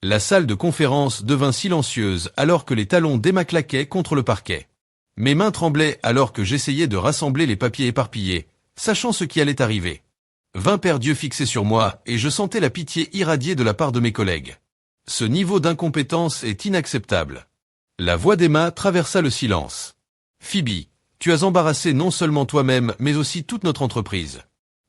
La salle de conférence devint silencieuse alors que les talons d'Emma claquaient contre le parquet. Mes mains tremblaient alors que j'essayais de rassembler les papiers éparpillés, sachant ce qui allait arriver. 20 paires d'yeux fixés sur moi et je sentais la pitié irradier de la part de mes collègues. Ce niveau d'incompétence est inacceptable. La voix d'Emma traversa le silence. Phoebe, tu as embarrassé non seulement toi-même mais aussi toute notre entreprise.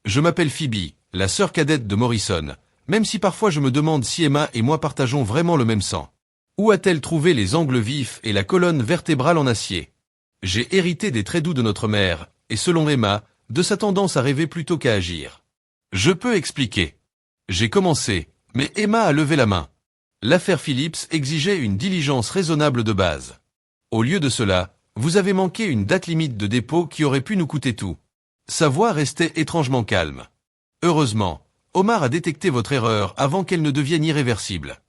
Je m'appelle Phoebe, la sœur cadette de Morrison, même si parfois je me demande si Emma et moi partageons vraiment le même sang. Où a-t-elle trouvé les angles vifs et la colonne vertébrale en acier? J'ai hérité des traits doux de notre mère, et selon Emma, de sa tendance à rêver plutôt qu'à agir. Je peux expliquer. J'ai commencé, mais Emma a levé la main. L'affaire Phillips exigeait une diligence raisonnable de base. Au lieu de cela, vous avez manqué une date limite de dépôt qui aurait pu nous coûter tout. Sa voix restait étrangement calme. Heureusement, Omar a détecté votre erreur avant qu'elle ne devienne irréversible.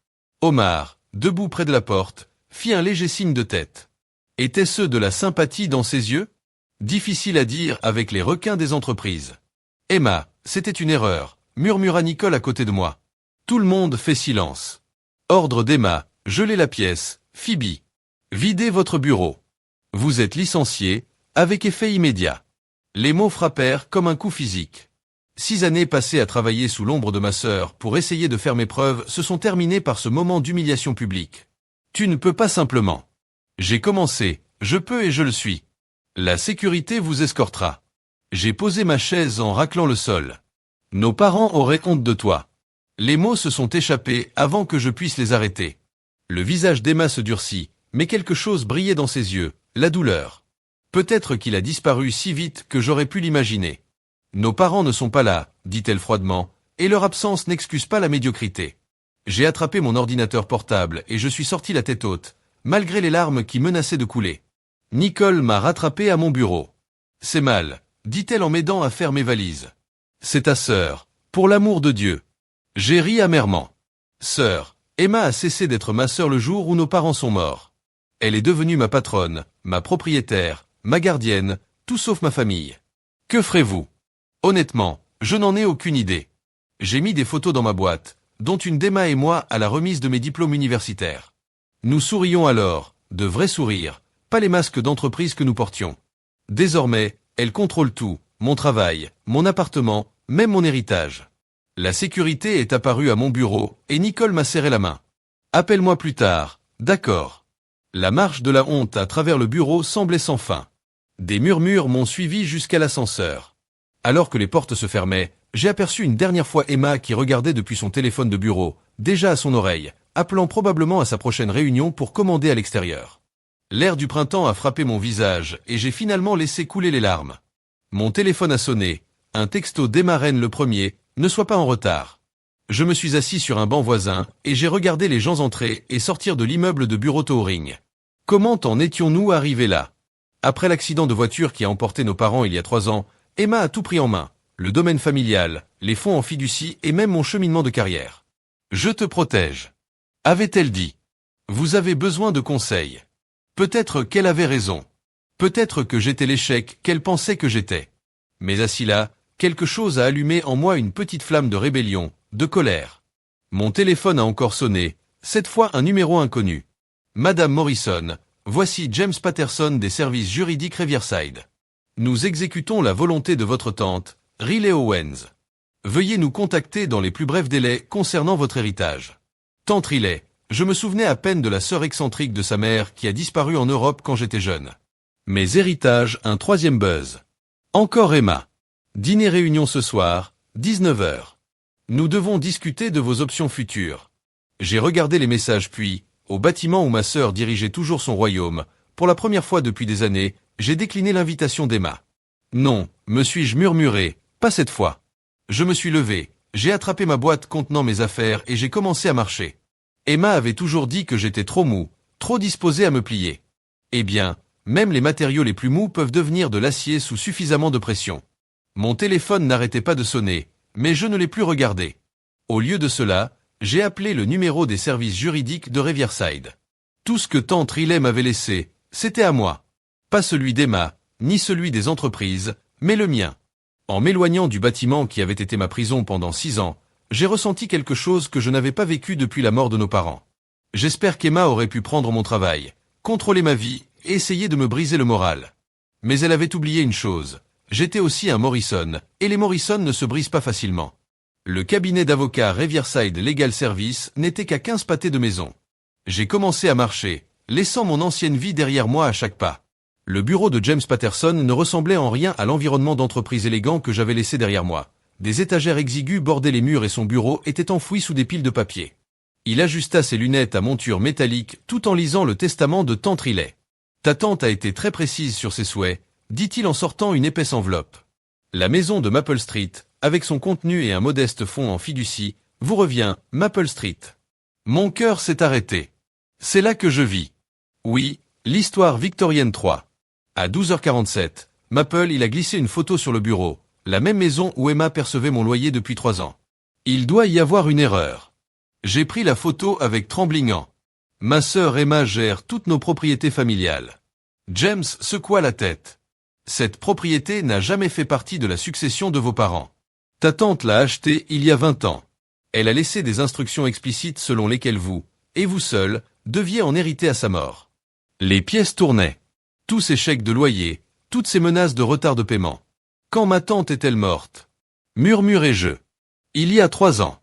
Omar, debout près de la porte, fit un léger signe de tête. Était-ce de la sympathie dans ses yeux? Difficile à dire avec les requins des entreprises. Emma, c'était une erreur, murmura Nicole à côté de moi. Tout le monde fait silence. Ordre d'Emma, gelez la pièce, Phoebe. Videz votre bureau. Vous êtes licencié, avec effet immédiat. Les mots frappèrent comme un coup physique. 6 années passées à travailler sous l'ombre de ma sœur pour essayer de faire mes preuves se sont terminées par ce moment d'humiliation publique. Tu ne peux pas simplement. J'ai commencé, je peux et je le suis. La sécurité vous escortera. J'ai posé ma chaise en raclant le sol. Nos parents auraient honte de toi. Les mots se sont échappés avant que je puisse les arrêter. Le visage d'Emma se durcit, mais quelque chose brillait dans ses yeux, la douleur. Peut-être qu'il a disparu si vite que j'aurais pu l'imaginer. Nos parents ne sont pas là, dit-elle froidement, et leur absence n'excuse pas la médiocrité. J'ai attrapé mon ordinateur portable et je suis sorti la tête haute, malgré les larmes qui menaçaient de couler. Nicole m'a rattrapé à mon bureau. C'est mal, dit-elle en m'aidant à faire mes valises. C'est ta sœur, pour l'amour de Dieu. J'ai ri amèrement. Sœur, Emma a cessé d'être ma sœur le jour où nos parents sont morts. Elle est devenue ma patronne, ma propriétaire, ma gardienne, tout sauf ma famille. Que ferez-vous? Honnêtement, je n'en ai aucune idée. J'ai mis des photos dans ma boîte, dont une d'Emma et moi à la remise de mes diplômes universitaires. Nous sourions alors, de vrais sourires, pas les masques d'entreprise que nous portions. Désormais, elle contrôle tout, mon travail, mon appartement, même mon héritage. La sécurité est apparue à mon bureau et Nicole m'a serré la main. Appelle-moi plus tard, d'accord. La marche de la honte à travers le bureau semblait sans fin. Des murmures m'ont suivi jusqu'à l'ascenseur. Alors que les portes se fermaient, j'ai aperçu une dernière fois Emma qui regardait depuis son téléphone de bureau, déjà à son oreille, appelant probablement à sa prochaine réunion pour commander à l'extérieur. L'air du printemps a frappé mon visage et j'ai finalement laissé couler les larmes. Mon téléphone a sonné, un texto d'Emma Rennes le premier, ne sois pas en retard. Je me suis assis sur un banc voisin et j'ai regardé les gens entrer et sortir de l'immeuble de bureau Towering. Comment en étions-nous arrivés là? Après l'accident de voiture qui a emporté nos parents il y a 3 ans, Emma a tout pris en main, le domaine familial, les fonds en fiducie et même mon cheminement de carrière. Je te protège. Avait-elle dit? Vous avez besoin de conseils. Peut-être qu'elle avait raison. Peut-être que j'étais l'échec qu'elle pensait que j'étais. Mais assis là, quelque chose a allumé en moi une petite flamme de rébellion, de colère. Mon téléphone a encore sonné, cette fois un numéro inconnu. Madame Morrison, voici James Patterson des services juridiques Riverside. Nous exécutons la volonté de votre tante, Riley Owens. Veuillez nous contacter dans les plus brefs délais concernant votre héritage. Tante Riley, je me souvenais à peine de la sœur excentrique de sa mère qui a disparu en Europe quand j'étais jeune. Mes héritages, un 3e buzz. Encore Emma. Dîner réunion ce soir, 19h. Nous devons discuter de vos options futures. J'ai regardé les messages puis, au bâtiment où ma sœur dirigeait toujours son royaume, pour la première fois depuis des années, j'ai décliné l'invitation d'Emma. Non, me suis-je murmuré, pas cette fois. Je me suis levé, j'ai attrapé ma boîte contenant mes affaires et j'ai commencé à marcher. Emma avait toujours dit que j'étais trop mou, trop disposé à me plier. Eh bien, même les matériaux les plus mous peuvent devenir de l'acier sous suffisamment de pression. Mon téléphone n'arrêtait pas de sonner, mais je ne l'ai plus regardé. Au lieu de cela, j'ai appelé le numéro des services juridiques de Riverside. Tout ce que tante Riley m'avait laissé, c'était à moi. Pas celui d'Emma, ni celui des entreprises, mais le mien. En m'éloignant du bâtiment qui avait été ma prison pendant 6 ans, j'ai ressenti quelque chose que je n'avais pas vécu depuis la mort de nos parents. J'espère qu'Emma aurait pu prendre mon travail, contrôler ma vie et essayer de me briser le moral. Mais elle avait oublié une chose. J'étais aussi un Morrison, et les Morrison ne se brisent pas facilement. Le cabinet d'avocats Riverside Legal Service n'était qu'à 15 pâtés de maison. J'ai commencé à marcher, laissant mon ancienne vie derrière moi à chaque pas. Le bureau de James Patterson ne ressemblait en rien à l'environnement d'entreprise élégant que j'avais laissé derrière moi. Des étagères exiguës bordaient les murs et son bureau était enfoui sous des piles de papier. Il ajusta ses lunettes à monture métallique tout en lisant le testament de Tante Riley. Ta tante a été très précise sur ses souhaits, dit-il en sortant une épaisse enveloppe. La maison de Maple Street, avec son contenu et un modeste fonds en fiducie, vous revient, Maple Street. Mon cœur s'est arrêté. C'est là que je vis. Oui, l'histoire victorienne 3. À 12h47, Maple il a glissé une photo sur le bureau, la même maison où Emma percevait mon loyer depuis 3 ans. Il doit y avoir une erreur. J'ai pris la photo avec tremblement. Ma sœur Emma gère toutes nos propriétés familiales. James secoua la tête. Cette propriété n'a jamais fait partie de la succession de vos parents. Ta tante l'a achetée il y a 20 ans. Elle a laissé des instructions explicites selon lesquelles vous, et vous seul, deviez en hériter à sa mort. Les pièces tournaient. Tous ces chèques de loyer, toutes ces menaces de retard de paiement. Quand ma tante est-elle morte? Murmurai-je. Il y a 3 ans.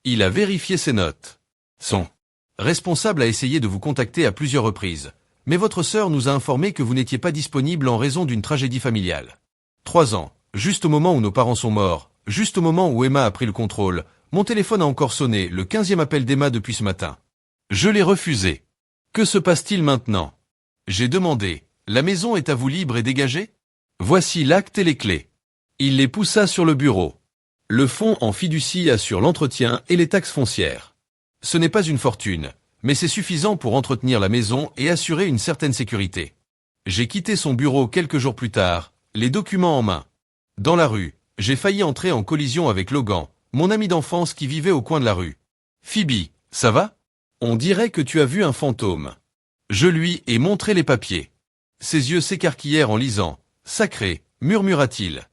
Il a vérifié ses notes. Son responsable a essayé de vous contacter à plusieurs reprises, mais votre sœur nous a informé que vous n'étiez pas disponible en raison d'une tragédie familiale. 3 ans, juste au moment où nos parents sont morts, juste au moment où Emma a pris le contrôle, mon téléphone a encore sonné, le 15e appel d'Emma depuis ce matin. Je l'ai refusé. Que se passe-t-il maintenant? J'ai demandé. La maison est à vous libre et dégagée? Voici l'acte et les clés. Il les poussa sur le bureau. Le fonds en fiducie assure l'entretien et les taxes foncières. Ce n'est pas une fortune, mais c'est suffisant pour entretenir la maison et assurer une certaine sécurité. J'ai quitté son bureau quelques jours plus tard, les documents en main. Dans la rue, j'ai failli entrer en collision avec Logan, mon ami d'enfance qui vivait au coin de la rue. Phoebe, ça va? On dirait que tu as vu un fantôme. Je lui ai montré les papiers. Ses yeux s'écarquillèrent en lisant. Sacré, murmura-t-il.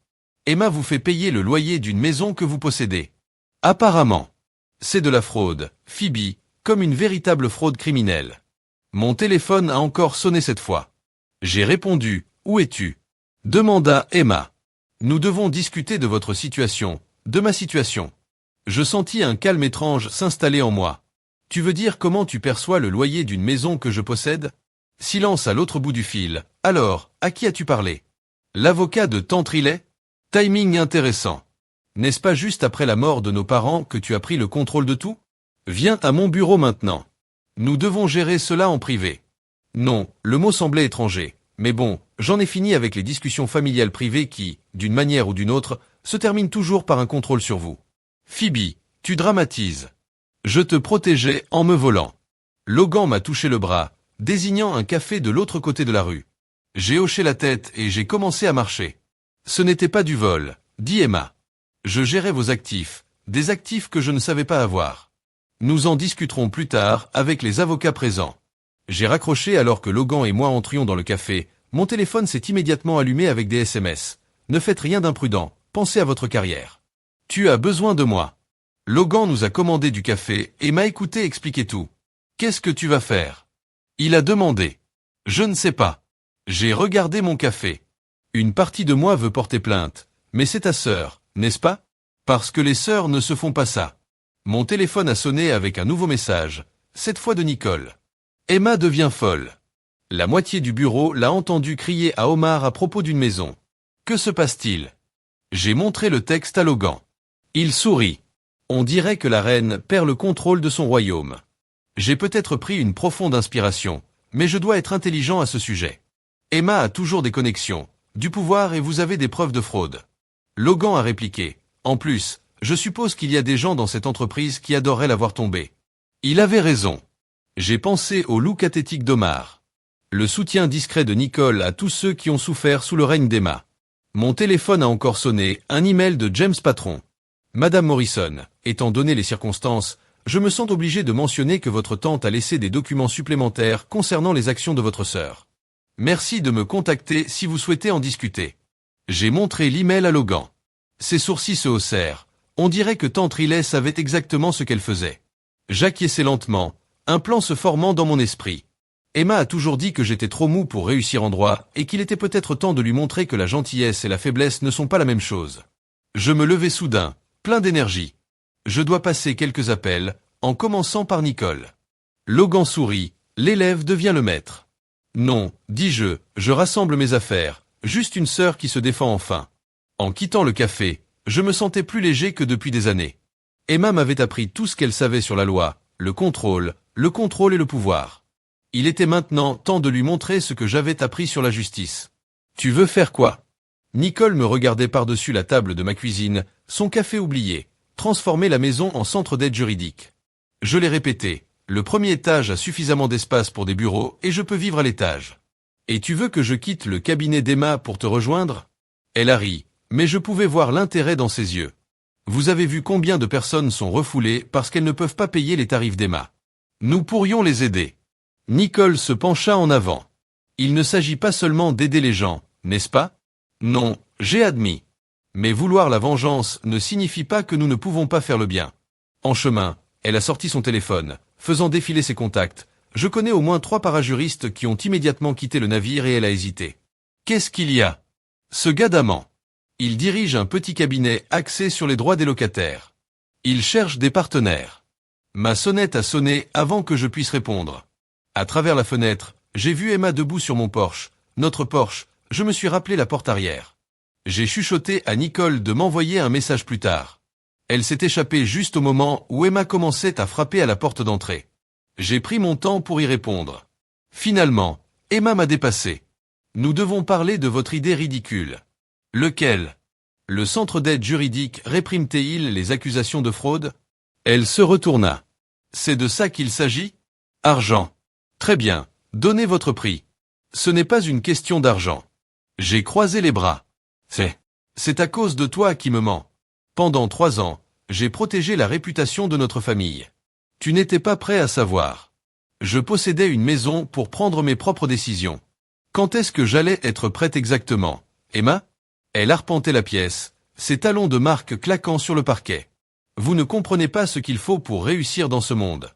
Emma vous fait payer le loyer d'une maison que vous possédez. Apparemment. C'est de la fraude, Phoebe, comme une véritable fraude criminelle. Mon téléphone a encore sonné cette fois. J'ai répondu, où es-tu? Demanda Emma. Nous devons discuter de votre situation, de ma situation. Je sentis un calme étrange s'installer en moi. Tu veux dire comment tu perçois le loyer d'une maison que je possède? Silence à l'autre bout du fil. Alors, à qui as-tu parlé? L'avocat de Tante Riley? Timing intéressant. N'est-ce pas juste après la mort de nos parents que tu as pris le contrôle de tout? Viens à mon bureau maintenant. Nous devons gérer cela en privé. Non, le mot semblait étranger. Mais bon, j'en ai fini avec les discussions familiales privées qui, d'une manière ou d'une autre, se terminent toujours par un contrôle sur vous. Phoebe, tu dramatises. Je te protégeais en me volant. Logan m'a touché le bras, désignant un café de l'autre côté de la rue. J'ai hoché la tête et j'ai commencé à marcher. Ce n'était pas du vol, dit Emma. Je gérais vos actifs, des actifs que je ne savais pas avoir. Nous en discuterons plus tard avec les avocats présents. J'ai raccroché alors que Logan et moi entrions dans le café. Mon téléphone s'est immédiatement allumé avec des SMS. Ne faites rien d'imprudent, pensez à votre carrière. Tu as besoin de moi. Logan nous a commandé du café et m'a écouté expliquer tout. Qu'est-ce que tu vas faire? Il a demandé. Je ne sais pas. J'ai regardé mon café. Une partie de moi veut porter plainte, mais c'est ta sœur, n'est-ce pas? Parce que les sœurs ne se font pas ça. Mon téléphone a sonné avec un nouveau message, cette fois de Nicole. Emma devient folle. La moitié du bureau l'a entendu crier à Omar à propos d'une maison. Que se passe-t-il? J'ai montré le texte à Logan. Il sourit. On dirait que la reine perd le contrôle de son royaume. J'ai peut-être pris une profonde inspiration, mais je dois être intelligent à ce sujet. Emma a toujours des connexions, du pouvoir et vous avez des preuves de fraude. Logan a répliqué. En plus, je suppose qu'il y a des gens dans cette entreprise qui adoreraient la voir tomber. Il avait raison. J'ai pensé au look athétique d'Omar. Le soutien discret de Nicole à tous ceux qui ont souffert sous le règne d'Emma. Mon téléphone a encore sonné, un email de James Patron. Madame Morrison, étant donné les circonstances, je me sens obligé de mentionner que votre tante a laissé des documents supplémentaires concernant les actions de votre sœur. Merci de me contacter si vous souhaitez en discuter. J'ai montré l'email à Logan. Ses sourcils se haussèrent. On dirait que tante Riley savait exactement ce qu'elle faisait. J'acquiesçais lentement, un plan se formant dans mon esprit. Emma a toujours dit que j'étais trop mou pour réussir en droit et qu'il était peut-être temps de lui montrer que la gentillesse et la faiblesse ne sont pas la même chose. Je me levai soudain, plein d'énergie. Je dois passer quelques appels, en commençant par Nicole. Logan sourit, l'élève devient le maître. Non, dis-je, je rassemble mes affaires, juste une sœur qui se défend enfin. En quittant le café, je me sentais plus léger que depuis des années. Emma m'avait appris tout ce qu'elle savait sur la loi, le contrôle et le pouvoir. Il était maintenant temps de lui montrer ce que j'avais appris sur la justice. Tu veux faire quoi? Nicole me regardait par-dessus la table de ma cuisine, son café oublié, transformer la maison en centre d'aide juridique. Je l'ai répété, le premier étage a suffisamment d'espace pour des bureaux et je peux vivre à l'étage. Et tu veux que je quitte le cabinet d'Emma pour te rejoindre? Elle a ri, mais je pouvais voir l'intérêt dans ses yeux. Vous avez vu combien de personnes sont refoulées parce qu'elles ne peuvent pas payer les tarifs d'Emma. Nous pourrions les aider. Nicole se pencha en avant. Il ne s'agit pas seulement d'aider les gens, n'est-ce pas? Non, j'ai admis. Mais vouloir la vengeance ne signifie pas que nous ne pouvons pas faire le bien. En chemin, elle a sorti son téléphone, faisant défiler ses contacts. Je connais au moins 3 parajuristes qui ont immédiatement quitté le navire et elle a hésité. Qu'est-ce qu'il y a? Ce gars d'amant. Il dirige un petit cabinet axé sur les droits des locataires. Il cherche des partenaires. Ma sonnette a sonné avant que je puisse répondre. À travers la fenêtre, j'ai vu Emma debout sur mon Porsche, notre Porsche, je me suis rappelé la porte arrière. J'ai chuchoté à Nicole de m'envoyer un message plus tard. Elle s'est échappée juste au moment où Emma commençait à frapper à la porte d'entrée. J'ai pris mon temps pour y répondre. Finalement, Emma m'a dépassé. Nous devons parler de votre idée ridicule. Lequel? Le centre d'aide juridique réprime-t-il les accusations de fraude? Elle se retourna. C'est de ça qu'il s'agit? Argent. Très bien, donnez votre prix. Ce n'est pas une question d'argent. J'ai croisé les bras. C'est à cause de toi qui me mens. Pendant 3 ans, j'ai protégé la réputation de notre famille. Tu n'étais pas prêt à savoir. Je possédais une maison pour prendre mes propres décisions. Quand est-ce que j'allais être prête exactement, Emma? Elle arpentait la pièce, ses talons de marque claquant sur le parquet. Vous ne comprenez pas ce qu'il faut pour réussir dans ce monde.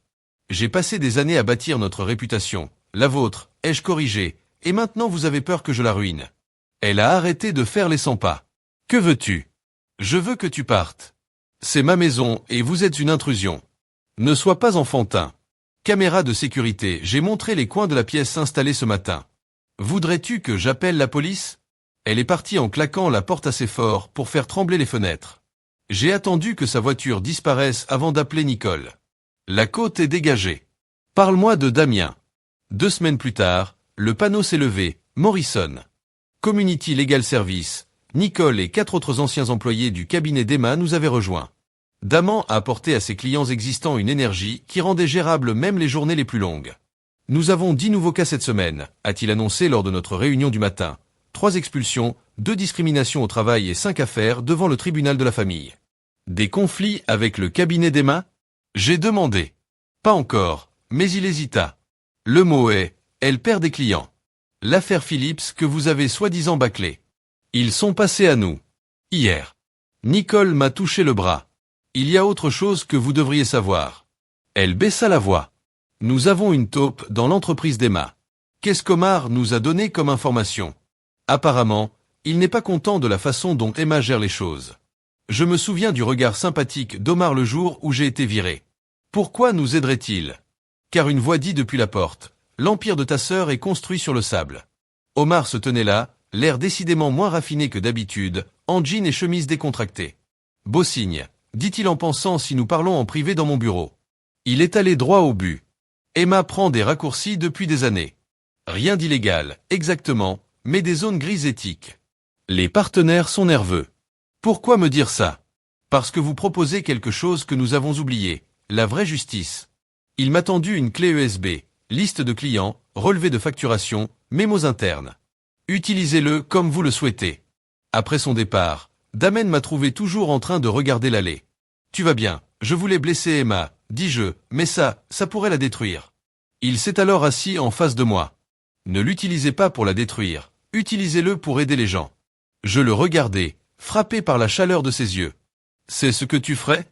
J'ai passé des années à bâtir notre réputation, la vôtre, ai-je corrigé, et maintenant vous avez peur que je la ruine. Elle a arrêté de faire les 100 pas. Que veux-tu? Je veux que tu partes. C'est ma maison et vous êtes une intrusion. Ne sois pas enfantin. Caméra de sécurité, j'ai montré les coins de la pièce installée ce matin. Voudrais-tu que j'appelle la police? Elle est partie en claquant la porte assez fort pour faire trembler les fenêtres. J'ai attendu que sa voiture disparaisse avant d'appeler Nicole. La côte est dégagée. Parle-moi de Damien. 2 semaines plus tard, le panneau s'est levé, Morrison. Community Legal Service, Nicole et 4 autres anciens employés du cabinet d'Emma nous avaient rejoints. Damien a apporté à ses clients existants une énergie qui rendait gérables même les journées les plus longues. Nous avons 10 nouveaux cas cette semaine, a-t-il annoncé lors de notre réunion du matin. 3 expulsions, 2 discriminations au travail et 5 affaires devant le tribunal de la famille. Des conflits avec le cabinet d'Emma? J'ai demandé. Pas encore, mais il hésita. Le mot est, elle perd des clients. L'affaire Phillips que vous avez soi-disant bâclée. Ils sont passés à nous. Hier. Nicole m'a touché le bras. Il y a autre chose que vous devriez savoir. Elle baissa la voix. Nous avons une taupe dans l'entreprise d'Emma. Qu'est-ce qu'Omar nous a donné comme information? Apparemment, il n'est pas content de la façon dont Emma gère les choses. Je me souviens du regard sympathique d'Omar le jour où j'ai été viré. Pourquoi nous aiderait-il? Car une voix dit depuis la porte, l'empire de ta sœur est construit sur le sable. Omar se tenait là, l'air décidément moins raffiné que d'habitude, en jean et chemise décontractée. Beau signe, dit-il en pensant si nous parlons en privé dans mon bureau. Il est allé droit au but. Emma prend des raccourcis depuis des années. Rien d'illégal, exactement, mais des zones grises éthiques. Les partenaires sont nerveux. Pourquoi me dire ça? Parce que vous proposez quelque chose que nous avons oublié, la vraie justice. Il m'a tendu une clé USB, liste de clients, relevé de facturation, mémos internes. Utilisez-le comme vous le souhaitez. Après son départ, Damen m'a trouvé toujours en train de regarder l'allée. Tu vas bien, je voulais blesser Emma, dis-je, mais ça pourrait la détruire. Il s'est alors assis en face de moi. Ne l'utilisez pas pour la détruire, utilisez-le pour aider les gens. Je le regardais, frappé par la chaleur de ses yeux. C'est ce que tu ferais?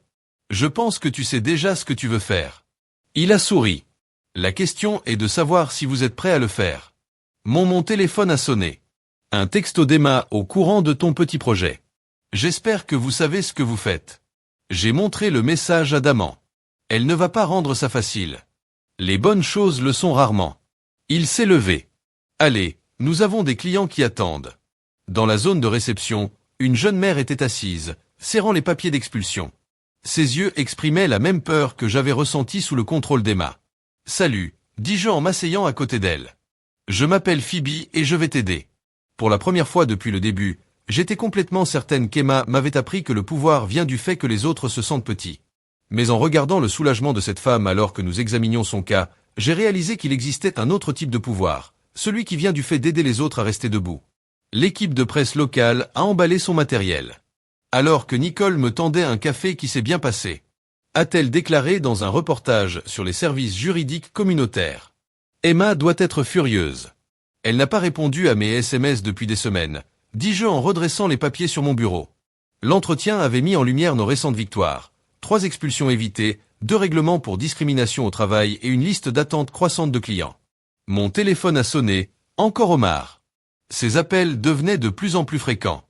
Je pense que tu sais déjà ce que tu veux faire. Il a souri. La question est de savoir si vous êtes prêt à le faire. Mon téléphone a sonné. Un texto d'Emma au courant de ton petit projet. J'espère que vous savez ce que vous faites. J'ai montré le message à Daman. Elle ne va pas rendre ça facile. Les bonnes choses le sont rarement. Il s'est levé. Allez, nous avons des clients qui attendent. Dans la zone de réception, une jeune mère était assise, serrant les papiers d'expulsion. Ses yeux exprimaient la même peur que j'avais ressentie sous le contrôle d'Emma. « Salut », dis-je en m'asseyant à côté d'elle. « Je m'appelle Phoebe et je vais t'aider. » Pour la première fois depuis le début, j'étais complètement certaine qu'Emma m'avait appris que le pouvoir vient du fait que les autres se sentent petits. Mais en regardant le soulagement de cette femme alors que nous examinions son cas, j'ai réalisé qu'il existait un autre type de pouvoir, celui qui vient du fait d'aider les autres à rester debout. L'équipe de presse locale a emballé son matériel. Alors que Nicole me tendait un café qui s'est bien passé, a-t-elle déclaré dans un reportage sur les services juridiques communautaires. Emma doit être furieuse. Elle n'a pas répondu à mes SMS depuis des semaines, dis-je en redressant les papiers sur mon bureau. L'entretien avait mis en lumière nos récentes victoires. 3 expulsions évitées, 2 règlements pour discrimination au travail et une liste d'attente croissante de clients. Mon téléphone a sonné, encore Omar. Ces appels devenaient de plus en plus fréquents.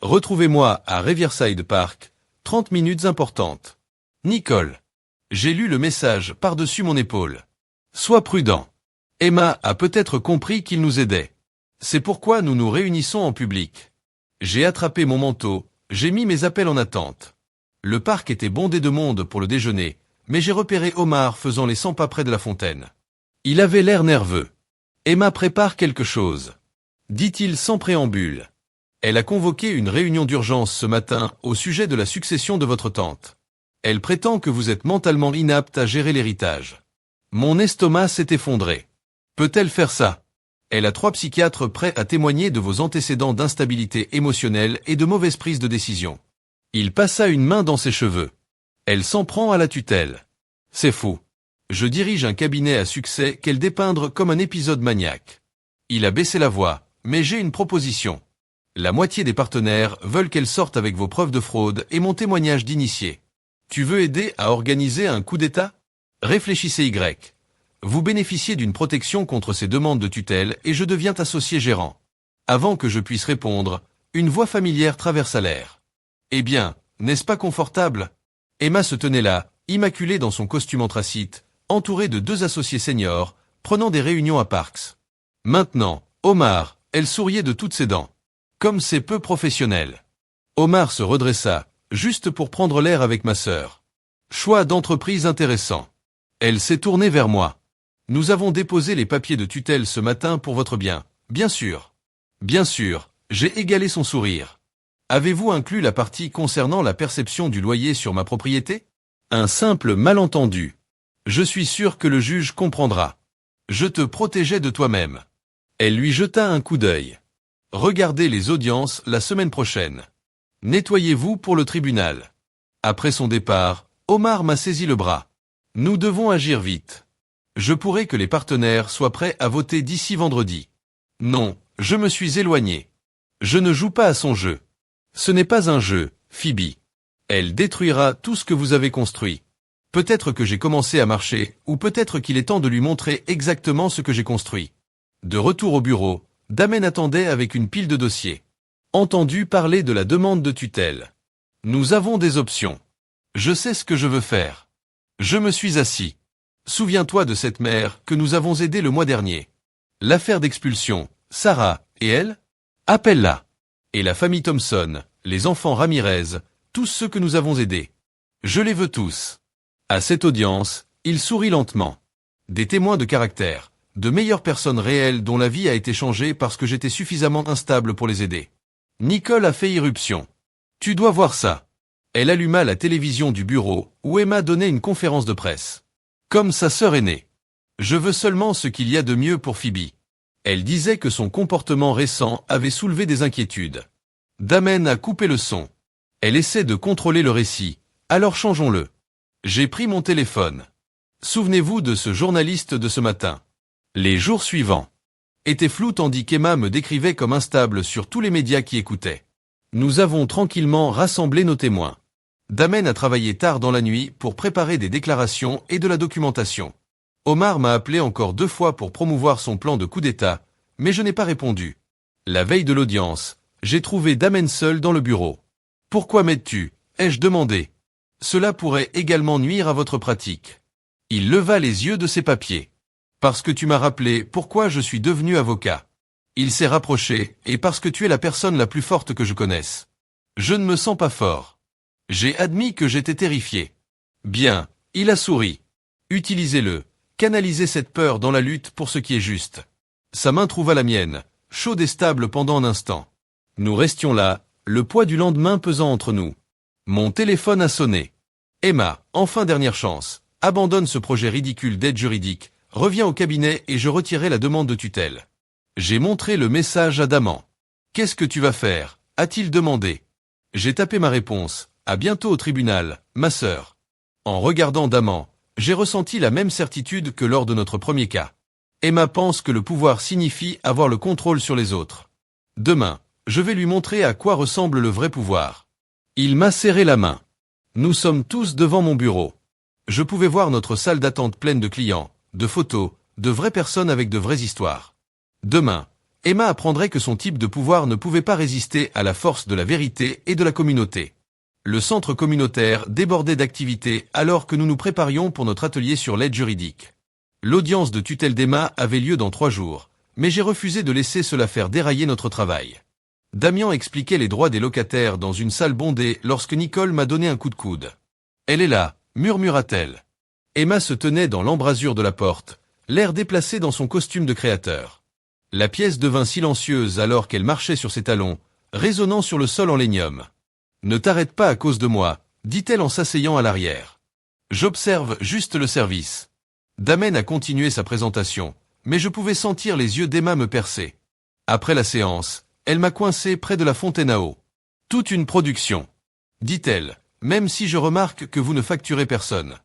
Retrouvez-moi à Riverside Park, 30 minutes importantes. Nicole. J'ai lu le message par-dessus mon épaule. Sois prudent. Emma a peut-être compris qu'il nous aidait. C'est pourquoi nous nous réunissons en public. J'ai attrapé mon manteau, j'ai mis mes appels en attente. Le parc était bondé de monde pour le déjeuner, mais j'ai repéré Omar faisant les 100 pas près de la fontaine. Il avait l'air nerveux. Emma prépare quelque chose, dit-il sans préambule. Elle a convoqué une réunion d'urgence ce matin au sujet de la succession de votre tante. Elle prétend que vous êtes mentalement inapte à gérer l'héritage. Mon estomac s'est effondré. Peut-elle faire ça? Elle a 3 psychiatres prêts à témoigner de vos antécédents d'instabilité émotionnelle et de mauvaise prise de décision. Il passa une main dans ses cheveux. Elle s'en prend à la tutelle. C'est fou. Je dirige un cabinet à succès qu'elle dépeindre comme un épisode maniaque. Il a baissé la voix, mais j'ai une proposition. La moitié des partenaires veulent qu'elle sorte avec vos preuves de fraude et mon témoignage d'initié. Tu veux aider à organiser un coup d'État? Réfléchissez Y. Vous bénéficiez d'une protection contre ces demandes de tutelle et je deviens associé gérant. Avant que je puisse répondre, une voix familière traversa l'air. Eh bien, n'est-ce pas confortable? Emma se tenait là, immaculée dans son costume anthracite, entourée de 2 associés seniors, prenant des réunions à Parks. Maintenant, Omar, elle souriait de toutes ses dents. Comme c'est peu professionnel. Omar se redressa, juste pour prendre l'air avec ma sœur. Choix d'entreprise intéressant. Elle s'est tournée vers moi. Nous avons déposé les papiers de tutelle ce matin pour votre bien, bien sûr. Bien sûr, j'ai égalé son sourire. Avez-vous inclus la partie concernant la perception du loyer sur ma propriété? Un simple malentendu. Je suis sûr que le juge comprendra. Je te protégeais de toi-même. Elle lui jeta un coup d'œil. Regardez les audiences la semaine prochaine. Nettoyez-vous pour le tribunal. Après son départ, Omar m'a saisi le bras. Nous devons agir vite. Je pourrais que les partenaires soient prêts à voter d'ici vendredi. Non, je me suis éloigné. Je ne joue pas à son jeu. Ce n'est pas un jeu, Phoebe. Elle détruira tout ce que vous avez construit. Peut-être que j'ai commencé à marcher, ou peut-être qu'il est temps de lui montrer exactement ce que j'ai construit. De retour au bureau, Damen attendait avec une pile de dossiers. Entendu parler de la demande de tutelle. Nous avons des options. Je sais ce que je veux faire. Je me suis assis. Souviens-toi de cette mère que nous avons aidée le mois dernier. L'affaire d'expulsion, Sarah, et elle? Appelle-la. Et la famille Thompson, les enfants Ramirez, tous ceux que nous avons aidés. Je les veux tous. À cette audience, il sourit lentement. Des témoins de caractère, de meilleures personnes réelles dont la vie a été changée parce que j'étais suffisamment instable pour les aider. Nicole a fait irruption. Tu dois voir ça. Elle alluma la télévision du bureau où Emma donnait une conférence de presse. Comme sa sœur aînée. Je veux seulement ce qu'il y a de mieux pour Phoebe. Elle disait que son comportement récent avait soulevé des inquiétudes. Damen a coupé le son. Elle essaie de contrôler le récit, alors changeons-le. J'ai pris mon téléphone. Souvenez-vous de ce journaliste de ce matin. Les jours suivants étaient flous tandis qu'Emma me décrivait comme instable sur tous les médias qui écoutaient. Nous avons tranquillement rassemblé nos témoins. Damen a travaillé tard dans la nuit pour préparer des déclarations et de la documentation. Omar m'a appelé encore 2 fois pour promouvoir son plan de coup d'État, mais je n'ai pas répondu. La veille de l'audience, j'ai trouvé Damen seul dans le bureau. « Pourquoi m'aides-tu » ai-je demandé. « Cela pourrait également nuire à votre pratique. » Il leva les yeux de ses papiers. « Parce que tu m'as rappelé pourquoi je suis devenu avocat. » Il s'est rapproché, et parce que tu es la personne la plus forte que je connaisse. Je ne me sens pas fort. J'ai admis que j'étais terrifié. Bien, il a souri. Utilisez-le. Canalisez cette peur dans la lutte pour ce qui est juste. Sa main trouva la mienne, chaude et stable pendant un instant. Nous restions là, le poids du lendemain pesant entre nous. Mon téléphone a sonné. Emma, enfin dernière chance, abandonne ce projet ridicule d'aide juridique, reviens au cabinet et je retirerai la demande de tutelle. J'ai montré le message à Daman. Qu'est-ce que tu vas faire ? A-t-il demandé. J'ai tapé ma réponse. À bientôt au tribunal, ma sœur. En regardant Daman, j'ai ressenti la même certitude que lors de notre premier cas. Emma pense que le pouvoir signifie avoir le contrôle sur les autres. Demain, je vais lui montrer à quoi ressemble le vrai pouvoir. Il m'a serré la main. Nous sommes tous devant mon bureau. Je pouvais voir notre salle d'attente pleine de clients, de photos, de vraies personnes avec de vraies histoires. Demain, Emma apprendrait que son type de pouvoir ne pouvait pas résister à la force de la vérité et de la communauté. Le centre communautaire débordait d'activités alors que nous nous préparions pour notre atelier sur l'aide juridique. L'audience de tutelle d'Emma avait lieu dans 3 jours, mais j'ai refusé de laisser cela faire dérailler notre travail. Damien expliquait les droits des locataires dans une salle bondée lorsque Nicole m'a donné un coup de coude. « Elle est là », murmura-t-elle. Emma se tenait dans l'embrasure de la porte, l'air déplacé dans son costume de créateur. La pièce devint silencieuse alors qu'elle marchait sur ses talons, résonnant sur le sol en lénium. « Ne t'arrête pas à cause de moi », dit-elle en s'asseyant à l'arrière. « J'observe juste le service. » Damen a continué sa présentation, mais je pouvais sentir les yeux d'Emma me percer. Après la séance, elle m'a coincé près de la fontaine à eau. « Toute une production, » dit-elle, même si je remarque que vous ne facturez personne.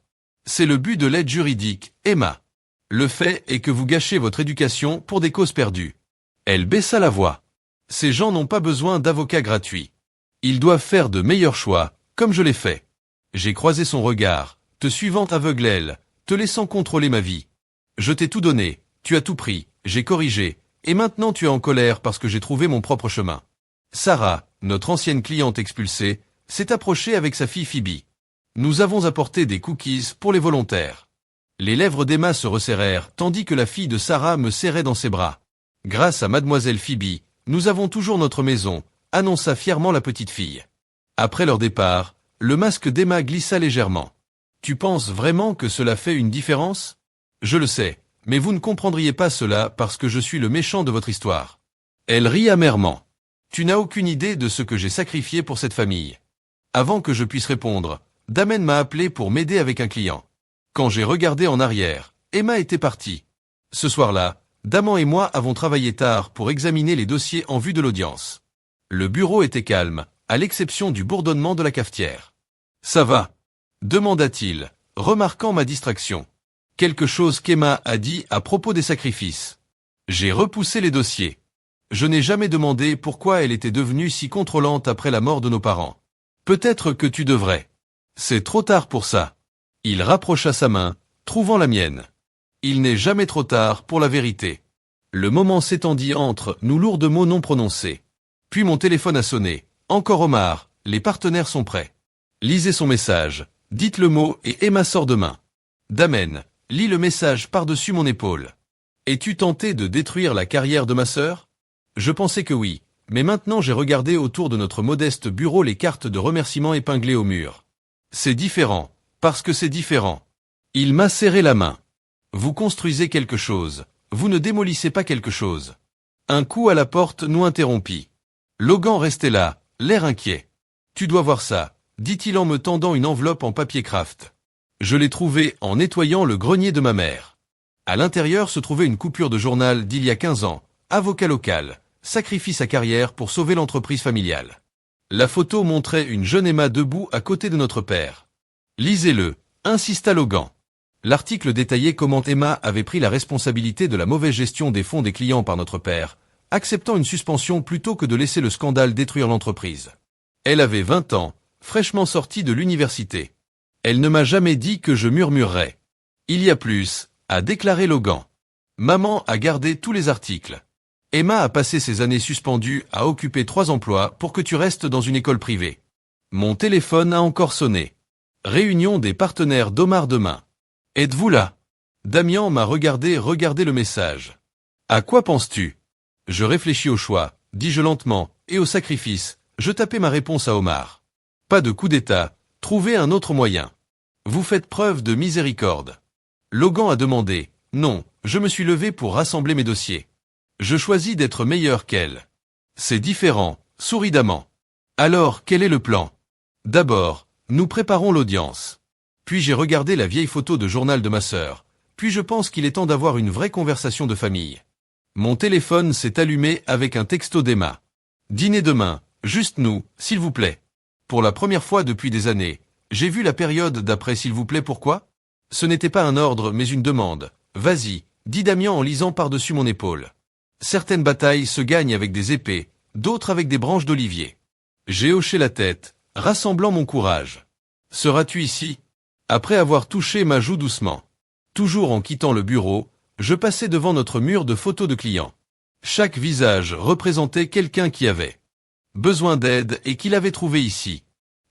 C'est le but de l'aide juridique, Emma. Le fait est que vous gâchez votre éducation pour des causes perdues. Elle baissa la voix. Ces gens n'ont pas besoin d'avocats gratuits. Ils doivent faire de meilleurs choix, comme je l'ai fait. J'ai croisé son regard, te suivant aveugle elle, te laissant contrôler ma vie. Je t'ai tout donné, tu as tout pris, j'ai corrigé, et maintenant tu es en colère parce que j'ai trouvé mon propre chemin. Sarah, notre ancienne cliente expulsée, s'est approchée avec sa fille Phoebe. Nous avons apporté des cookies pour les volontaires. Les lèvres d'Emma se resserrèrent, tandis que la fille de Sarah me serrait dans ses bras. Grâce à mademoiselle Phoebe, nous avons toujours notre maison, annonça fièrement la petite fille. Après leur départ, le masque d'Emma glissa légèrement. Tu penses vraiment que cela fait une différence ? Je le sais, mais vous ne comprendriez pas cela parce que je suis le méchant de votre histoire. Elle rit amèrement. Tu n'as aucune idée de ce que j'ai sacrifié pour cette famille. Avant que je puisse répondre, Damen m'a appelé pour m'aider avec un client. Quand j'ai regardé en arrière, Emma était partie. Ce soir-là, Daman et moi avons travaillé tard pour examiner les dossiers en vue de l'audience. Le bureau était calme, à l'exception du bourdonnement de la cafetière. « Ça va ?» demanda-t-il, remarquant ma distraction. Quelque chose qu'Emma a dit à propos des sacrifices. J'ai repoussé les dossiers. Je n'ai jamais demandé pourquoi elle était devenue si contrôlante après la mort de nos parents. Peut-être que tu devrais. C'est trop tard pour ça. Il rapprocha sa main, trouvant la mienne. Il n'est jamais trop tard pour la vérité. Le moment s'étendit entre nous lourds de mots non prononcés. Puis mon téléphone a sonné. Encore Omar, les partenaires sont prêts. Lisez son message. Dites le mot et Emma sort de main. Damen, lis le message par-dessus mon épaule. Es-tu tenté de détruire la carrière de ma sœur ? Je pensais que oui, mais maintenant j'ai regardé autour de notre modeste bureau les cartes de remerciements épinglées au mur. C'est différent, parce que c'est différent. Il m'a serré la main. Vous construisez quelque chose, vous ne démolissez pas quelque chose. Un coup à la porte nous interrompit. Logan restait là, l'air inquiet. Tu dois voir ça, dit-il en me tendant une enveloppe en papier craft. Je l'ai trouvée en nettoyant le grenier de ma mère. À l'intérieur se trouvait une coupure de journal d'il y a 15 ans, avocat local, sacrifie sa carrière pour sauver l'entreprise familiale. La photo montrait une jeune Emma debout à côté de notre père. Lisez-le, insista Logan. L'article détaillait comment Emma avait pris la responsabilité de la mauvaise gestion des fonds des clients par notre père, acceptant une suspension plutôt que de laisser le scandale détruire l'entreprise. Elle avait 20 ans, fraîchement sortie de l'université. Elle ne m'a jamais dit que je murmurerais. Il y a plus, a déclaré Logan. Maman a gardé tous les articles. Emma a passé ses années suspendues à occuper 3 emplois pour que tu restes dans une école privée. Mon téléphone a encore sonné. Réunion des partenaires d'Omar demain. Êtes-vous là? Damien m'a regardé le message. À quoi penses-tu? Je réfléchis au choix, dis-je lentement, et au sacrifice, je tapais ma réponse à Omar. Pas de coup d'état, trouvez un autre moyen. Vous faites preuve de miséricorde. Logan a demandé, non, je me suis levé pour rassembler mes dossiers. Je choisis d'être meilleur qu'elle. C'est différent, souridamment. Alors, quel est le plan? D'abord, nous préparons l'audience. Puis j'ai regardé la vieille photo de journal de ma sœur. Puis je pense qu'il est temps d'avoir une vraie conversation de famille. Mon téléphone s'est allumé avec un texto d'Emma. Dîner demain, juste nous, s'il vous plaît. Pour la première fois depuis des années, j'ai vu la période d'après s'il vous plaît pourquoi? Ce n'était pas un ordre mais une demande. Vas-y, dit Damien en lisant par-dessus mon épaule. Certaines batailles se gagnent avec des épées, d'autres avec des branches d'olivier. J'ai hoché la tête, rassemblant mon courage. Seras-tu ici? Après avoir touché ma joue doucement. Toujours en quittant le bureau, je passais devant notre mur de photos de clients. Chaque visage représentait quelqu'un qui avait besoin d'aide et qu'il avait trouvé ici.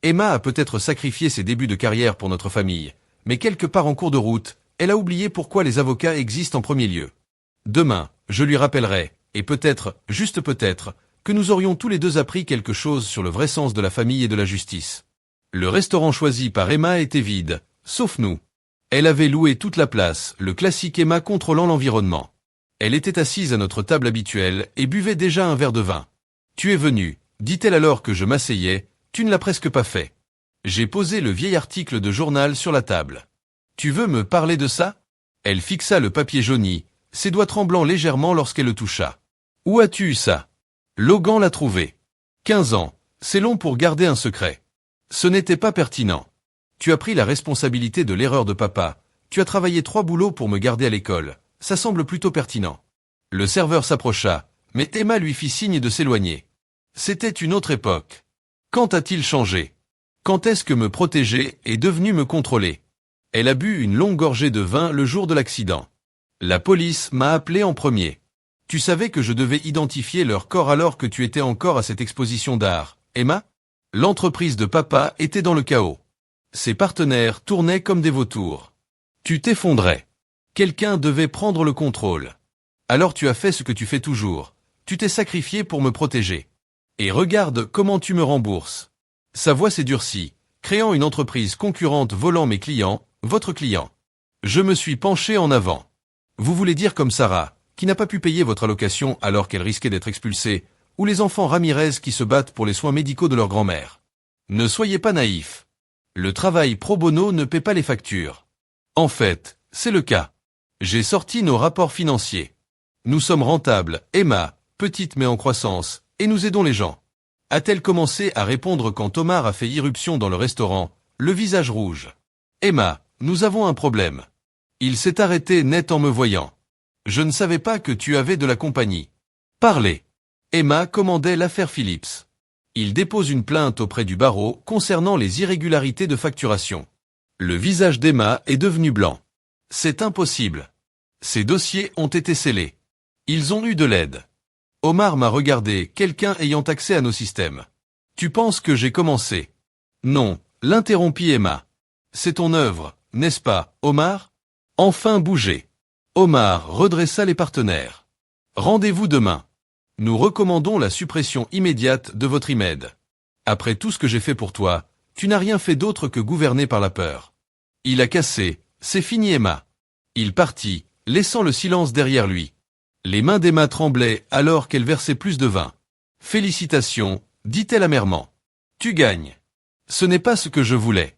Emma a peut-être sacrifié ses débuts de carrière pour notre famille, mais quelque part en cours de route, elle a oublié pourquoi les avocats existent en premier lieu. Demain, je lui rappellerai, et peut-être, juste peut-être, que nous aurions tous les deux appris quelque chose sur le vrai sens de la famille et de la justice. Le restaurant choisi par Emma était vide, sauf nous. Elle avait loué toute la place, le classique Emma contrôlant l'environnement. Elle était assise à notre table habituelle et buvait déjà un verre de vin. Tu es venu, dit-elle alors que je m'asseyais, tu ne l'as presque pas fait. J'ai posé le vieil article de journal sur la table. Tu veux me parler de ça? Elle fixa le papier jauni, ses doigts tremblant légèrement lorsqu'elle le toucha. Où as-tu eu ça? Logan l'a trouvé. 15 ans, c'est long pour garder un secret. Ce n'était pas pertinent. Tu as pris la responsabilité de l'erreur de papa, tu as travaillé 3 boulots pour me garder à l'école, ça semble plutôt pertinent. Le serveur s'approcha, mais Emma lui fit signe de s'éloigner. C'était une autre époque. Quand a-t-il changé? Quand est-ce que me protéger est devenu me contrôler? Elle a bu une longue gorgée de vin le jour de l'accident. La police m'a appelé en premier. Tu savais que je devais identifier leur corps alors que tu étais encore à cette exposition d'art, Emma? L'entreprise de papa était dans le chaos. Ses partenaires tournaient comme des vautours. Tu t'effondrais. Quelqu'un devait prendre le contrôle. Alors tu as fait ce que tu fais toujours. Tu t'es sacrifié pour me protéger. Et regarde comment tu me rembourses. Sa voix s'est durcie, créant une entreprise concurrente volant mes clients, votre client. Je me suis penché en avant. Vous voulez dire comme Sarah, qui n'a pas pu payer votre allocation alors qu'elle risquait d'être expulsée, ou les enfants Ramirez qui se battent pour les soins médicaux de leur grand-mère. Ne soyez pas naïfs. Le travail pro bono ne paie pas les factures. En fait, c'est le cas. J'ai sorti nos rapports financiers. Nous sommes rentables, Emma, petite mais en croissance, et nous aidons les gens. A-t-elle commencé à répondre quand Omar a fait irruption dans le restaurant, le visage rouge. Emma, nous avons un problème. Il s'est arrêté net en me voyant. Je ne savais pas que tu avais de la compagnie. Parlez. Emma commandait l'affaire Phillips. Il dépose une plainte auprès du barreau concernant les irrégularités de facturation. Le visage d'Emma est devenu blanc. C'est impossible. Ces dossiers ont été scellés. Ils ont eu de l'aide. Omar m'a regardé, quelqu'un ayant accès à nos systèmes. Tu penses que j'ai commencé? Non, l'interrompit Emma. C'est ton œuvre, n'est-ce pas, Omar? Enfin bougez. Omar redressa les partenaires. Rendez-vous demain. Nous recommandons la suppression immédiate de votre IMED. Après tout ce que j'ai fait pour toi, tu n'as rien fait d'autre que gouverner par la peur. Il a cassé, c'est fini Emma. Il partit, laissant le silence derrière lui. Les mains d'Emma tremblaient alors qu'elle versait plus de vin. Félicitations, dit-elle amèrement. Tu gagnes. Ce n'est pas ce que je voulais.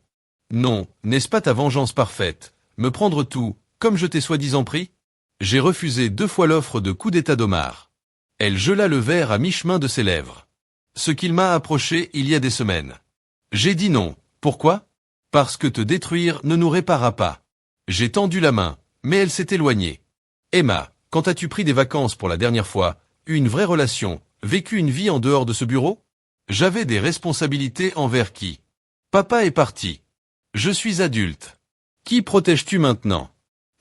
Non, n'est-ce pas ta vengeance parfaite, me prendre tout, comme je t'ai soi-disant pris? J'ai refusé 2 fois l'offre de coup d'état d'Omar. Elle gela le verre à mi-chemin de ses lèvres. Ce qu'il m'a approché il y a des semaines. J'ai dit non. Pourquoi? Parce que te détruire ne nous réparera pas. J'ai tendu la main, mais elle s'est éloignée. Emma, quand as-tu pris des vacances pour la dernière fois, eu une vraie relation, vécu une vie en dehors de ce bureau? J'avais des responsabilités envers qui? Papa est parti. Je suis adulte. Qui protèges-tu maintenant?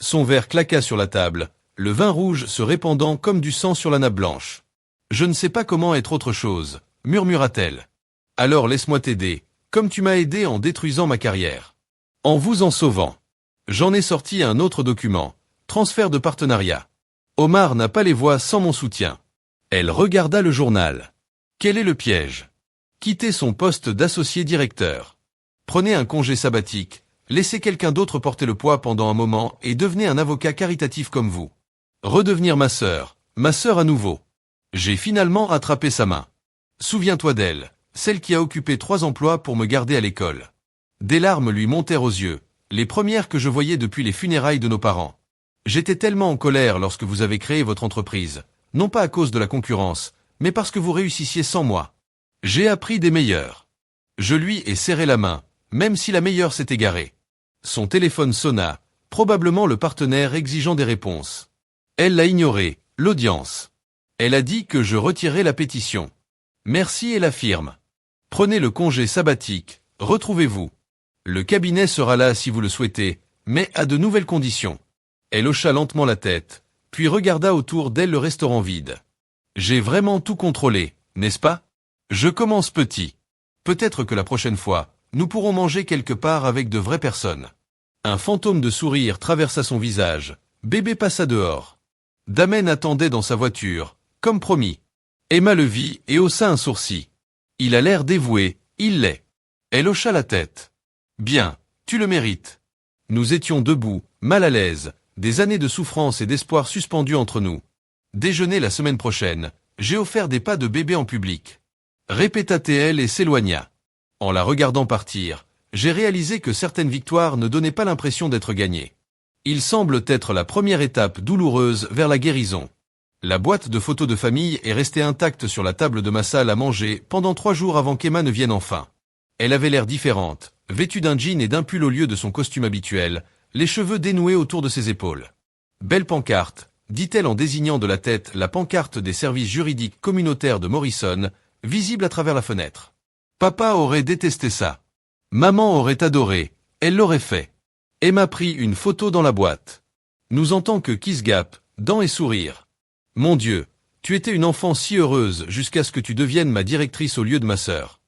Son verre claqua sur la table, le vin rouge se répandant comme du sang sur la nappe blanche. Je ne sais pas comment être autre chose, murmura-t-elle. Alors laisse-moi t'aider, comme tu m'as aidé en détruisant ma carrière. En vous en sauvant. J'en ai sorti un autre document. Transfert de partenariat. Omar n'a pas les voix sans mon soutien. Elle regarda le journal. Quel est le piège? Quitter son poste d'associé directeur. Prenez un congé sabbatique, laissez quelqu'un d'autre porter le poids pendant un moment et devenez un avocat caritatif comme vous. Redevenir ma sœur à nouveau. J'ai finalement attrapé sa main. Souviens-toi d'elle, celle qui a occupé 3 emplois pour me garder à l'école. Des larmes lui montèrent aux yeux, les premières que je voyais depuis les funérailles de nos parents. J'étais tellement en colère lorsque vous avez créé votre entreprise, non pas à cause de la concurrence, mais parce que vous réussissiez sans moi. J'ai appris des meilleurs. Je lui ai serré la main, même si la meilleure s'est égarée. Son téléphone sonna, probablement le partenaire exigeant des réponses. Elle l'a ignoré, l'audience. Elle a dit que je retirerais la pétition. Merci et la firme. Prenez le congé sabbatique, retrouvez-vous. Le cabinet sera là si vous le souhaitez, mais à de nouvelles conditions. Elle hocha lentement la tête, puis regarda autour d'elle le restaurant vide. J'ai vraiment tout contrôlé, n'est-ce pas? Je commence petit. Peut-être que la prochaine fois, nous pourrons manger quelque part avec de vraies personnes. Un fantôme de sourire traversa son visage. Bébé passa dehors. Damen attendait dans sa voiture, comme promis. Emma le vit et haussa un sourcil. Il a l'air dévoué, il l'est. Elle hocha la tête. Bien, tu le mérites. Nous étions debout, mal à l'aise, des années de souffrance et d'espoir suspendus entre nous. Déjeuner la semaine prochaine, j'ai offert des pas de bébé en public. Répéta-t-elle et s'éloigna. En la regardant partir, j'ai réalisé que certaines victoires ne donnaient pas l'impression d'être gagnées. Il semble être la première étape douloureuse vers la guérison. La boîte de photos de famille est restée intacte sur la table de ma salle à manger pendant 3 jours avant qu'Emma ne vienne enfin. Elle avait l'air différente, vêtue d'un jean et d'un pull au lieu de son costume habituel, les cheveux dénoués autour de ses épaules. Belle pancarte, dit-elle en désignant de la tête la pancarte des services juridiques communautaires de Morrison, visible à travers la fenêtre. Papa aurait détesté ça. Maman aurait adoré, elle l'aurait fait. Emma prit une photo dans la boîte. Nous en tant que Kiss Gap, dents et sourire. Mon Dieu, tu étais une enfant si heureuse jusqu'à ce que tu deviennes ma directrice au lieu de ma sœur.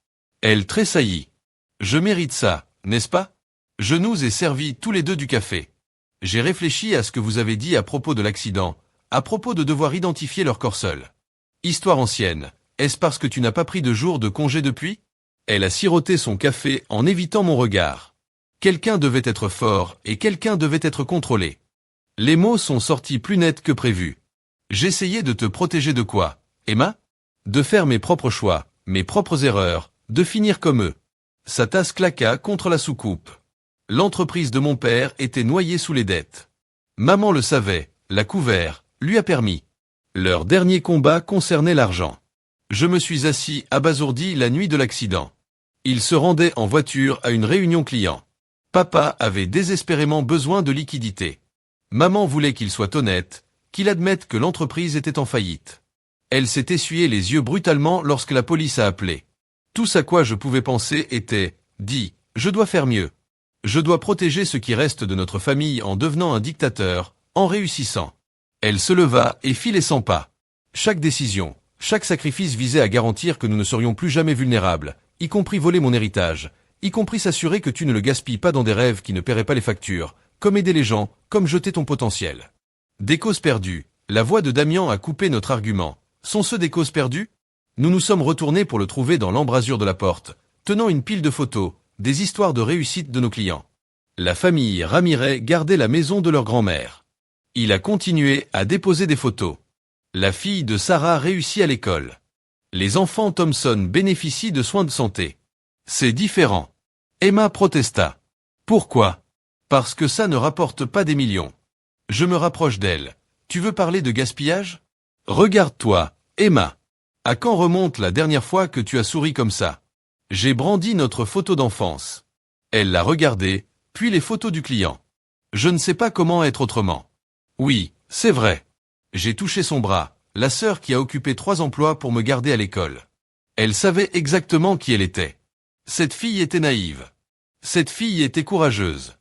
Elle tressaillit. Je mérite ça, n'est-ce pas? Je nous ai servi tous les deux du café. J'ai réfléchi à ce que vous avez dit à propos de l'accident, à propos de devoir identifier leur corps seul. Histoire ancienne, est-ce parce que tu n'as pas pris de jour de congé depuis? Elle a siroté son café en évitant mon regard. Quelqu'un devait être fort et quelqu'un devait être contrôlé. Les mots sont sortis plus nets que prévu. J'essayais de te protéger de quoi, Emma? De faire mes propres choix, mes propres erreurs, de finir comme eux. Sa tasse claqua contre la soucoupe. L'entreprise de mon père était noyée sous les dettes. Maman le savait, l'a couvert, lui a permis. Leur dernier combat concernait l'argent. Je me suis assis abasourdi la nuit de l'accident. Ils se rendaient en voiture à une réunion client. Papa avait désespérément besoin de liquidités. Maman voulait qu'il soit honnête, qu'il admette que l'entreprise était en faillite. Elle s'est essuyé les yeux brutalement lorsque la police a appelé. Tout à quoi je pouvais penser était, je dois faire mieux. Je dois protéger ce qui reste de notre famille en devenant un dictateur, en réussissant. Elle se leva et fit les 100 pas. Chaque décision, chaque sacrifice visait à garantir que nous ne serions plus jamais vulnérables, y compris voler mon héritage, y compris s'assurer que tu ne le gaspilles pas dans des rêves qui ne paieraient pas les factures, comme aider les gens, comme jeter ton potentiel. Des causes perdues. La voix de Damian a coupé notre argument. Sont ceux des causes perdues? Nous nous sommes retournés pour le trouver dans l'embrasure de la porte, tenant une pile de photos, des histoires de réussite de nos clients. La famille Ramirez gardait la maison de leur grand-mère. Il a continué à déposer des photos. La fille de Sarah réussit à l'école. Les enfants Thompson bénéficient de soins de santé. C'est différent. Emma protesta. Pourquoi? Parce que ça ne rapporte pas des millions. Je me rapproche d'elle. Tu veux parler de gaspillage? Regarde-toi, Emma. À quand remonte la dernière fois que tu as souri comme ça? J'ai brandi notre photo d'enfance. Elle l'a regardée, puis les photos du client. Je ne sais pas comment être autrement. Oui, c'est vrai. J'ai touché son bras, la sœur qui a occupé 3 emplois pour me garder à l'école. Elle savait exactement qui elle était. Cette fille était naïve. Cette fille était courageuse.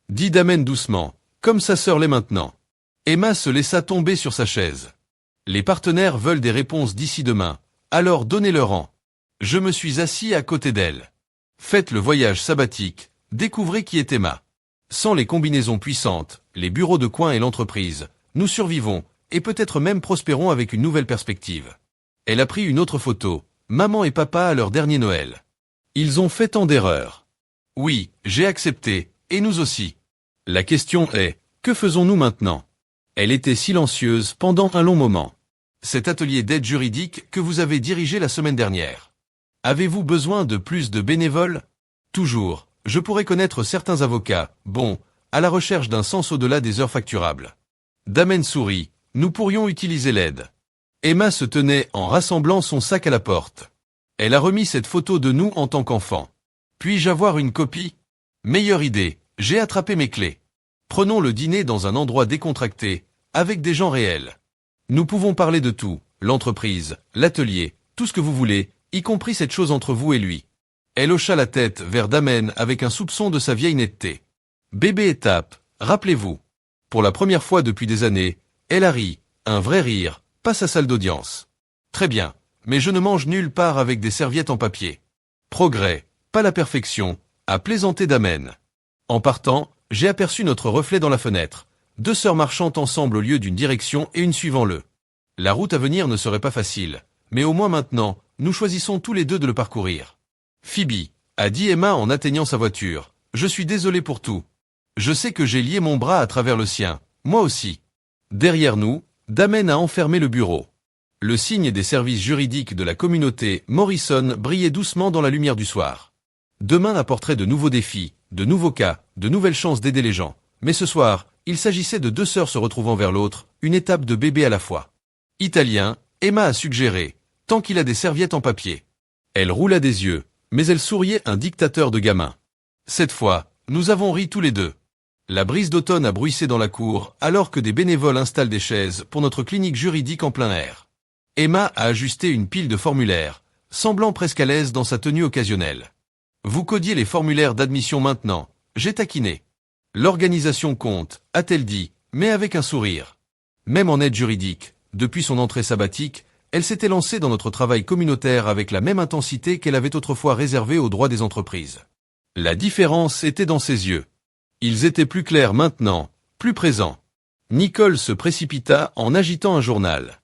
Dit Damen doucement, comme sa sœur l'est maintenant. Emma se laissa tomber sur sa chaise. Les partenaires veulent des réponses d'ici demain, alors donnez-leur-en. Je me suis assis à côté d'elle. Faites le voyage sabbatique, découvrez qui est Emma. Sans les combinaisons puissantes, les bureaux de coin et l'entreprise, nous survivons, et peut-être même prospérons avec une nouvelle perspective. Elle a pris une autre photo, maman et papa à leur dernier Noël. Ils ont fait tant d'erreurs. Oui, j'ai accepté, et nous aussi. La question est, que faisons-nous maintenant? Elle était silencieuse pendant un long moment. Cet atelier d'aide juridique que vous avez dirigé la semaine dernière. Avez-vous besoin de plus de bénévoles? Toujours, je pourrais connaître certains avocats, bon, à la recherche d'un sens au-delà des heures facturables. Damen sourit, nous pourrions utiliser l'aide. Emma se tenait en rassemblant son sac à la porte. Elle a remis cette photo de nous en tant qu'enfants. Puis-je avoir une copie? Meilleure idée, j'ai attrapé mes clés. Prenons le dîner dans un endroit décontracté, avec des gens réels. Nous pouvons parler de tout, l'entreprise, l'atelier, tout ce que vous voulez, y compris cette chose entre vous et lui. Elle hocha la tête vers Damen avec un soupçon de sa vieille netteté. Bébé étape, rappelez-vous. Pour la première fois depuis des années, elle a ri, un vrai rire, pas sa salle d'audience. Très bien, mais je ne mange nulle part avec des serviettes en papier. Progrès, pas la perfection, a plaisanté Damen. En partant, j'ai aperçu notre reflet dans la fenêtre, deux sœurs marchant ensemble au lieu d'une direction et une suivant-le. La route à venir ne serait pas facile, mais au moins maintenant, nous choisissons tous les deux de le parcourir. Phoebe, a dit Emma en atteignant sa voiture, je suis désolé pour tout. Je sais que j'ai lié mon bras à travers le sien, moi aussi. Derrière nous, Damen a enfermé le bureau. Le signe des services juridiques de la communauté Morrison brillait doucement dans la lumière du soir. Demain apporterait de nouveaux défis, de nouveaux cas, de nouvelles chances d'aider les gens. Mais ce soir, il s'agissait de deux sœurs se retrouvant vers l'autre, une étape de bébé à la fois. Italien, Emma a suggéré, tant qu'il a des serviettes en papier. Elle roula des yeux, mais elle souriait un dictateur de gamin. Cette fois, nous avons ri tous les deux. La brise d'automne a bruissé dans la cour, alors que des bénévoles installent des chaises pour notre clinique juridique en plein air. Emma a ajusté une pile de formulaires, semblant presque à l'aise dans sa tenue occasionnelle. Vous codiez les formulaires d'admission maintenant, j'ai taquiné. L'organisation compte, a-t-elle dit, mais avec un sourire. Même en aide juridique, depuis son entrée sabbatique, elle s'était lancée dans notre travail communautaire avec la même intensité qu'elle avait autrefois réservée aux droits des entreprises. La différence était dans ses yeux. Ils étaient plus clairs maintenant, plus présents. Nicole se précipita en agitant un journal.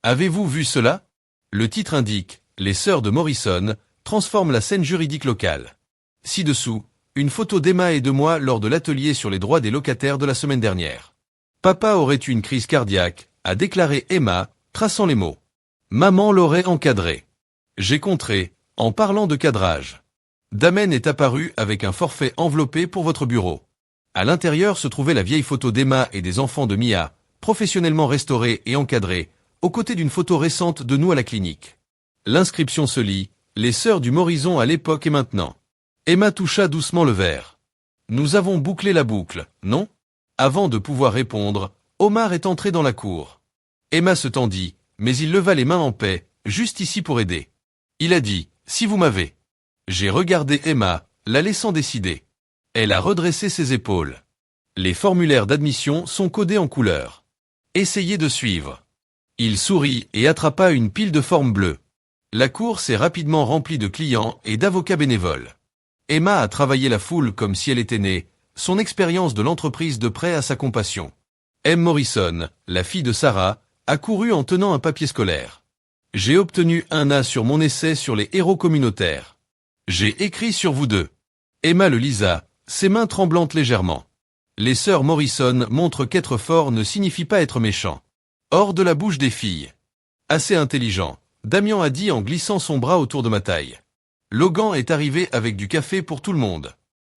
Avez-vous vu cela? Le titre indique « Les sœurs de Morrison transforment la scène juridique locale ». Ci-dessous, une photo d'Emma et de moi lors de l'atelier sur les droits des locataires de la semaine dernière. Papa aurait eu une crise cardiaque, a déclaré Emma, traçant les mots. Maman l'aurait encadré. J'ai contré, en parlant de cadrage. Damen est apparu avec un forfait enveloppé pour votre bureau. À l'intérieur se trouvait la vieille photo d'Emma et des enfants de Mia, professionnellement restaurés et encadrés, aux côtés d'une photo récente de nous à la clinique. L'inscription se lit « Les sœurs du Morrison à l'époque et maintenant ». Emma toucha doucement le verre. Nous avons bouclé la boucle, non? Avant de pouvoir répondre, Omar est entré dans la cour. Emma se tendit, mais il leva les mains en paix, juste ici pour aider. Il a dit « Si vous m'avez ». J'ai regardé Emma, la laissant décider. Elle a redressé ses épaules. Les formulaires d'admission sont codés en couleur. Essayez de suivre. Il sourit et attrapa une pile de formes bleues. La cour s'est rapidement remplie de clients et d'avocats bénévoles. Emma a travaillé la foule comme si elle était née, son expérience de l'entreprise de près à sa compassion. M. Morrison, la fille de Sarah, a couru en tenant un papier scolaire. J'ai obtenu un A sur mon essai sur les héros communautaires. J'ai écrit sur vous deux. Emma le lisa, ses mains tremblantes légèrement. Les sœurs Morrison montrent qu'être fort ne signifie pas être méchant. Hors de la bouche des filles. Assez intelligent, Damien a dit en glissant son bras autour de ma taille. Logan est arrivé avec du café pour tout le monde.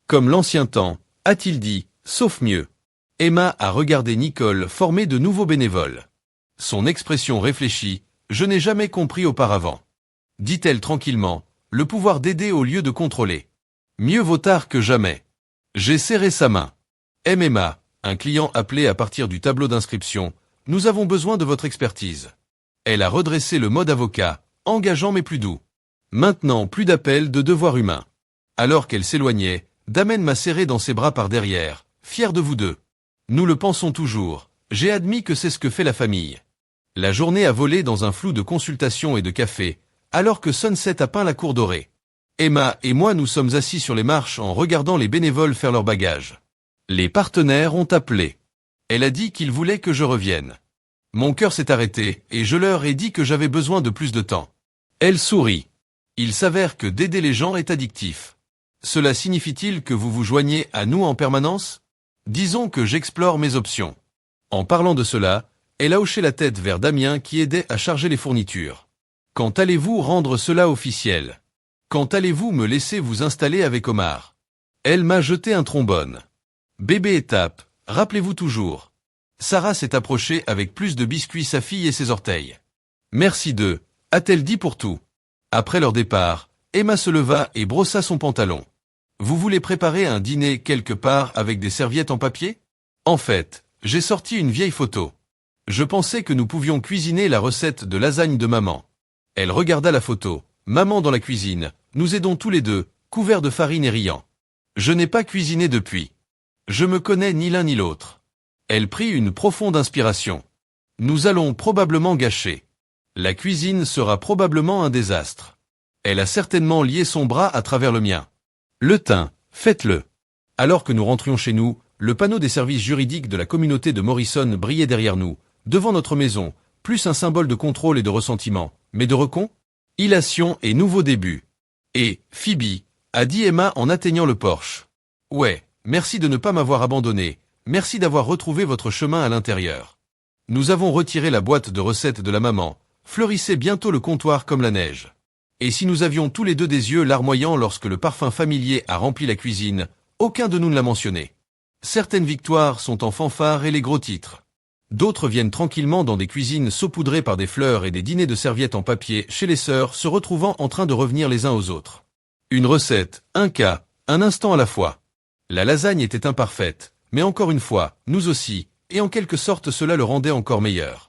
Comme l'ancien temps, a-t-il dit, sauf mieux. Emma a regardé Nicole former de nouveaux bénévoles. Son expression réfléchie, je n'ai jamais compris auparavant. Dit-elle tranquillement, le pouvoir d'aider au lieu de contrôler. Mieux vaut tard que jamais. J'ai serré sa main. Emma, un client appelé à partir du tableau d'inscription, nous avons besoin de votre expertise. Elle a redressé le mode avocat, engageant mais plus doux. Maintenant plus d'appel de devoir humain. Alors qu'elle s'éloignait, Damen m'a serré dans ses bras par derrière, fier de vous deux. Nous le pensons toujours, j'ai admis que c'est ce que fait la famille. La journée a volé dans un flou de consultations et de café, alors que Sunset a peint la cour dorée. Emma et moi nous sommes assis sur les marches en regardant les bénévoles faire leurs bagages. Les partenaires ont appelé. Elle a dit qu'ils voulaient que je revienne. Mon cœur s'est arrêté et je leur ai dit que j'avais besoin de plus de temps. Elle sourit. Il s'avère que d'aider les gens est addictif. Cela signifie-t-il que vous vous joignez à nous en permanence? Disons que j'explore mes options. En parlant de cela, elle a hoché la tête vers Damien qui aidait à charger les fournitures. Quand allez-vous rendre cela officiel? Quand allez-vous me laisser vous installer avec Omar? Elle m'a jeté un trombone. Bébé étape, rappelez-vous toujours. Sarah s'est approchée avec plus de biscuits sa fille et ses orteils. Merci d'eux, a-t-elle dit pour tout. Après leur départ, Emma se leva et brossa son pantalon. Vous voulez préparer un dîner quelque part avec des serviettes en papier? En fait, j'ai sorti une vieille photo. Je pensais que nous pouvions cuisiner la recette de lasagne de maman. Elle regarda la photo. Maman dans la cuisine, nous aidons tous les deux, couverts de farine et riant. Je n'ai pas cuisiné depuis. Je me connais ni l'un ni l'autre. Elle prit une profonde inspiration. Nous allons probablement gâcher. La cuisine sera probablement un désastre. Elle a certainement lié son bras à travers le mien. Le teint, faites-le. Alors que nous rentrions chez nous, le panneau des services juridiques de la communauté de Morrison brillait derrière nous, devant notre maison, plus un symbole de contrôle et de ressentiment, mais de réconciliation et nouveau début. Et, Phoebe, a dit Emma en atteignant le porche. Ouais, merci de ne pas m'avoir abandonné, merci d'avoir retrouvé votre chemin à l'intérieur. Nous avons retiré la boîte de recettes de la maman, fleurissait bientôt le comptoir comme la neige. Et si nous avions tous les deux des yeux larmoyants lorsque le parfum familier a rempli la cuisine, aucun de nous ne l'a mentionné. Certaines victoires sont en fanfare et les gros titres. D'autres viennent tranquillement dans des cuisines saupoudrées par des fleurs et des dîners de serviettes en papier chez les sœurs se retrouvant en train de revenir les uns aux autres. Une recette, un cas, un instant à la fois. La lasagne était imparfaite, mais encore une fois, nous aussi, et en quelque sorte cela le rendait encore meilleur.